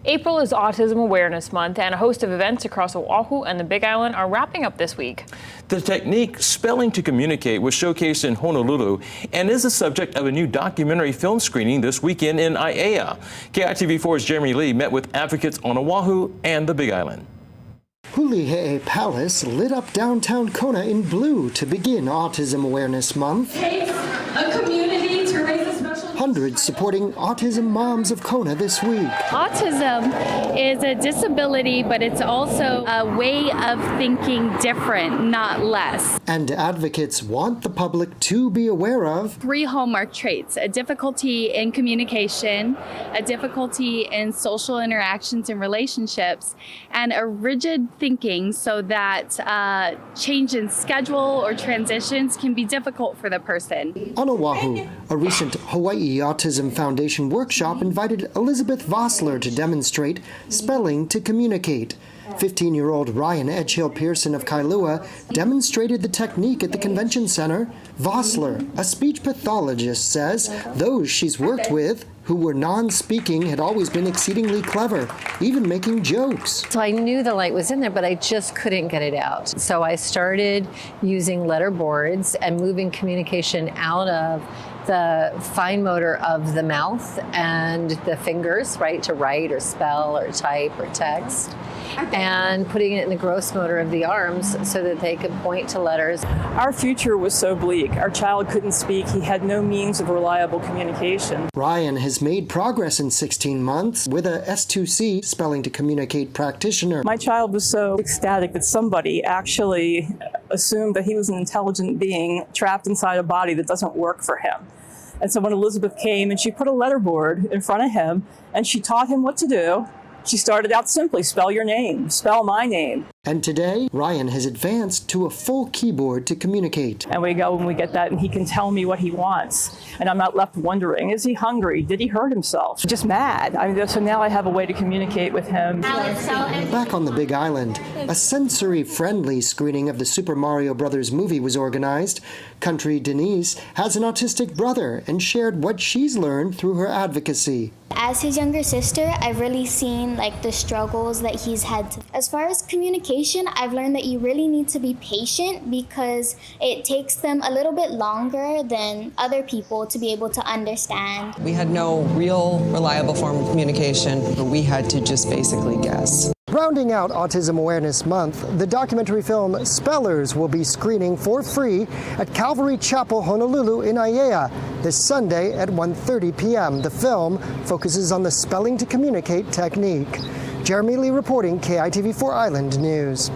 April is Autism Awareness Month, and a host of events across Oahu and the Big Island are wrapping up this week. The technique, spelling to communicate, was showcased in Honolulu and is the subject of a new documentary film screening this weekend in Aiea. KITV4's Jeremy Lee met with advocates on Oahu and the Big Island. Hulihe'e Palace lit up downtown Kona in blue to begin Autism Awareness Month. A community to raise a special... Hundreds supporting autism moms of Kona this week. Autism is a disability, but it's also a way of thinking different, not less. And advocates want the public to be aware of 3 hallmark traits: a difficulty in communication, a difficulty in social interactions and relationships, and a rigid thinking, so that change in schedule or transitions can be difficult for the person. On Oahu, a recent Hawaii Autism Foundation workshop invited Elizabeth Vossler to demonstrate spelling to communicate. 15-year-old Ryan Edgehill Pearson of Kailua demonstrated the technique at the convention center. Vossler, a speech pathologist, says those she's worked with who were non-speaking had always been exceedingly clever, even making jokes. So I knew the light was in there, but I just couldn't get it out. So I started using letter boards and moving communication out of the fine motor of the mouth and the fingers, right, to write or spell or type or text, and putting it in the gross motor of the arms so that they could point to letters. Our future was so bleak. Our child couldn't speak. He had no means of reliable communication. Ryan has made progress in 16 months with a S2C, spelling to communicate practitioner. My child was so ecstatic that somebody actually assumed that he was an intelligent being trapped inside a body that doesn't work for him. And so when Elizabeth came and she put a letterboard in front of him and she taught him what to do, she started out simply: spell your name, spell my name. And today, Ryan has advanced to a full keyboard to communicate. And we go and we get that, and he can tell me what he wants. And I'm not left wondering, is he hungry? Did he hurt himself? Just mad. So now I have a way to communicate with him. Back on the Big Island, a sensory-friendly screening of the Super Mario Brothers movie was organized. Country Denise has an autistic brother and shared what she's learned through her advocacy. As his younger sister, I've really seen the struggles that he's had. As far as communication, I've learned that you really need to be patient because it takes them a little bit longer than other people to be able to understand. We had no real reliable form of communication, but we had to just basically guess. Rounding out Autism Awareness Month, the documentary film Spellers will be screening for free at Calvary Chapel, Honolulu in Aiea this Sunday at 1:30 p.m. The film focuses on the spelling to communicate technique. Jeremy Lee reporting, KITV4 Island News.